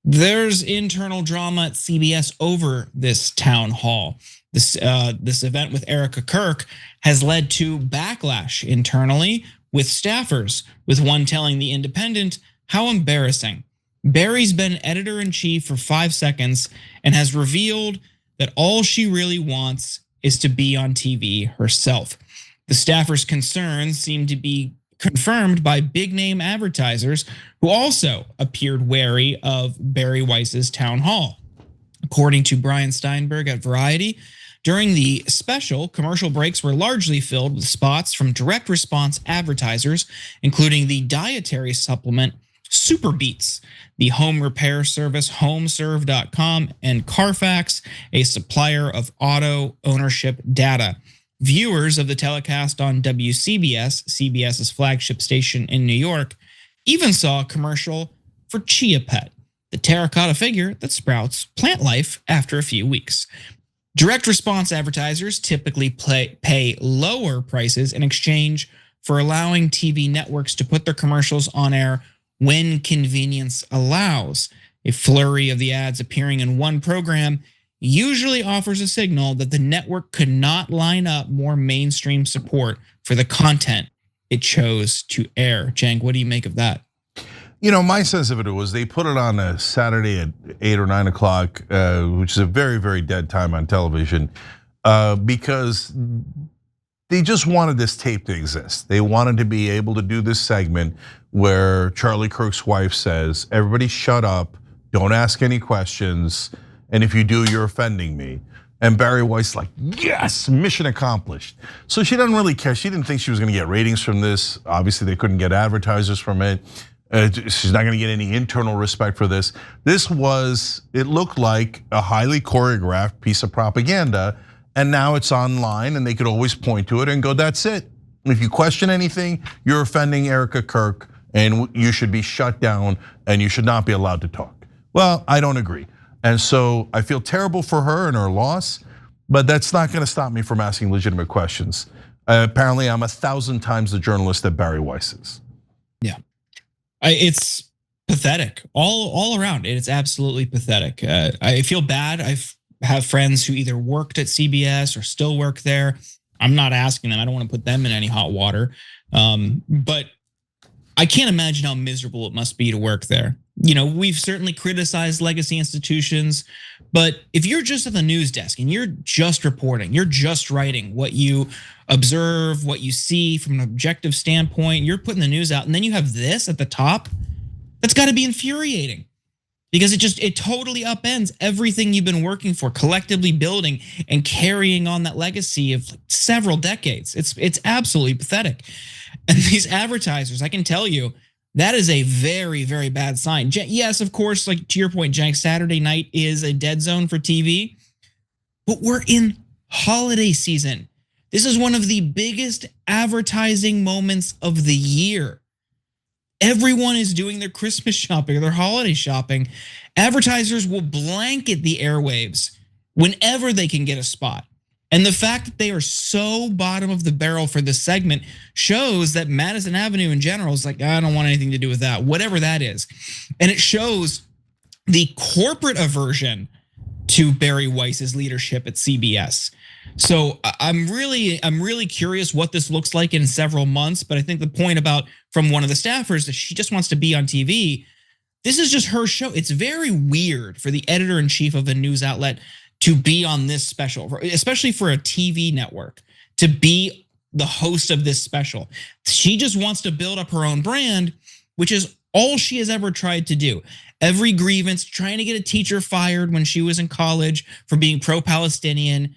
There's internal drama at CBS over this town hall. This event with Erika Kirk has led to backlash internally with staffers, with one telling The Independent, "How embarrassing. Bari's been editor-in-chief for 5 seconds and has revealed that all she really wants is to be on TV herself." The staffers' concerns seem to be confirmed by big-name advertisers who also appeared wary of Bari Weiss's town hall. According to Brian Steinberg at Variety, during the special, commercial breaks were largely filled with spots from direct response advertisers, including the dietary supplement Super Beats, the home repair service homeserve.com, and Carfax, a supplier of auto ownership data. Viewers of the telecast on WCBS, CBS's flagship station in New York, even saw a commercial for Chia Pet, the terracotta figure that sprouts plant life after a few weeks. Direct response advertisers typically pay lower prices in exchange for allowing TV networks to put their commercials on air when convenience allows. A flurry of the ads appearing in one program usually offers a signal that the network could not line up more mainstream support for the content it chose to air. Cenk, what do you make of that? You know, my sense of it was they put it on a Saturday at 8 or 9 o'clock, which is a very, very dead time on television, because they just wanted this tape to exist. They wanted to be able to do this segment where Charlie Kirk's wife says, "Everybody shut up, don't ask any questions, and if you do, you're offending me." And Bari Weiss like, yes, mission accomplished. So she doesn't really care. She didn't think she was gonna get ratings from this. Obviously, they couldn't get advertisers from it. She's not gonna get any internal respect for this. It looked like a highly choreographed piece of propaganda, and now it's online and they could always point to it and go, that's it. If you question anything, you're offending Erika Kirk and you should be shut down and you should not be allowed to talk. Well, I don't agree. And so I feel terrible for her and her loss, but that's not gonna stop me from asking legitimate questions. Apparently I'm 1,000 times the journalist that Bari Weiss is. Yeah, it's pathetic all around. It's absolutely pathetic. I feel bad. I have friends who either worked at CBS or still work there. I'm not asking them. I don't want to put them in any hot water. But I can't imagine how miserable it must be to work there. You know, we've certainly criticized legacy institutions, but if you're just at the news desk and you're just reporting, you're just writing what you observe, what you see from an objective standpoint, you're putting the news out, and then you have this at the top, that's got to be infuriating. Because it totally upends everything you've been working for, collectively building and carrying on that legacy of several decades. It's absolutely pathetic. And these advertisers, I can tell you, that is a very, very bad sign. Yes, of course, like to your point, Cenk, Saturday night is a dead zone for TV, but we're in holiday season. This is one of the biggest advertising moments of the year. Everyone is doing their Christmas shopping or their holiday shopping. Advertisers will blanket the airwaves whenever they can get a spot. And the fact that they are so bottom of the barrel for this segment shows that Madison Avenue in general is like, I don't want anything to do with that, whatever that is. And it shows the corporate aversion to Bari Weiss's leadership at CBS. So I'm really curious what this looks like in several months. But I think the point about from one of the staffers that she just wants to be on TV, this is just her show. It's very weird for the editor-in-chief of a news outlet to be on this special, especially for a TV network, to be the host of this special. She just wants to build up her own brand, which is all she has ever tried to do. Every grievance, trying to get a teacher fired when she was in college for being pro-Palestinian,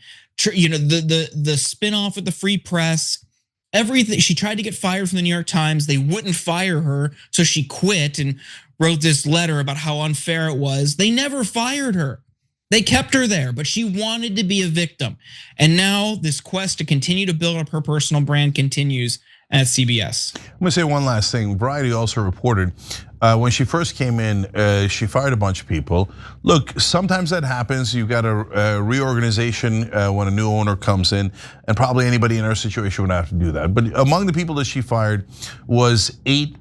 you know, the spinoff with the Free Press, everything. She tried to get fired from the New York Times. They wouldn't fire her, so she quit and wrote this letter about how unfair it was. They never fired her. They kept her there, but she wanted to be a victim. And now this quest to continue to build up her personal brand continues at CBS. I'm gonna say one last thing. Variety also reported when she first came in, she fired a bunch of people. Look, sometimes that happens. You've got a reorganization when a new owner comes in, and probably anybody in her situation would have to do that. But among the people that she fired was 8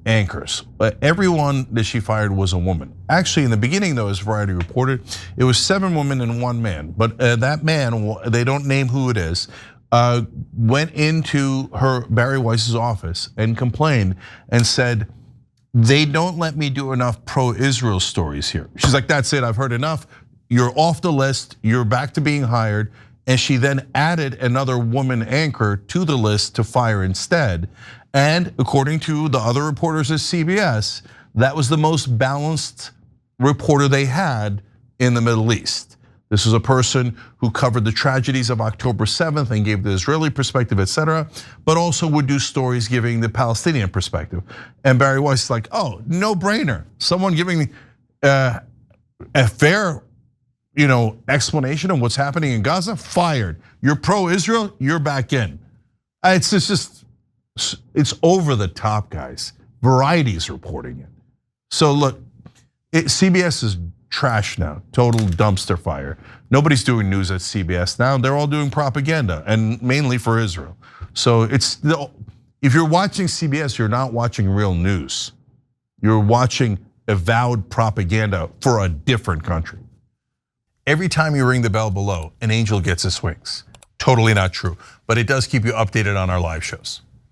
anchors. Everyone that she fired was a woman. Actually, in the beginning, though, as Variety reported, it was 7 women and 1 man. But that man, they don't name who it is, went into Bari Weiss's office and complained and said, they don't let me do enough pro-Israel stories here. She's like, that's it, I've heard enough. You're off the list, you're back to being hired. And she then added another woman anchor to the list to fire instead. And according to the other reporters at CBS, that was the most balanced reporter they had in the Middle East. This was a person who covered the tragedies of October 7th and gave the Israeli perspective, etc., but also would do stories giving the Palestinian perspective. And Bari Weiss is like, oh, no brainer. Someone giving a fair, explanation of what's happening in Gaza, fired. You're pro-Israel, you're back in. It's over the top, guys. Variety's reporting it. So look, CBS is trash now, total dumpster fire. Nobody's doing news at CBS now. They're all doing propaganda, and mainly for Israel. So if you're watching CBS, you're not watching real news. You're watching avowed propaganda for a different country. Every time you ring the bell below, an angel gets his wings. Totally not true, but it does keep you updated on our live shows.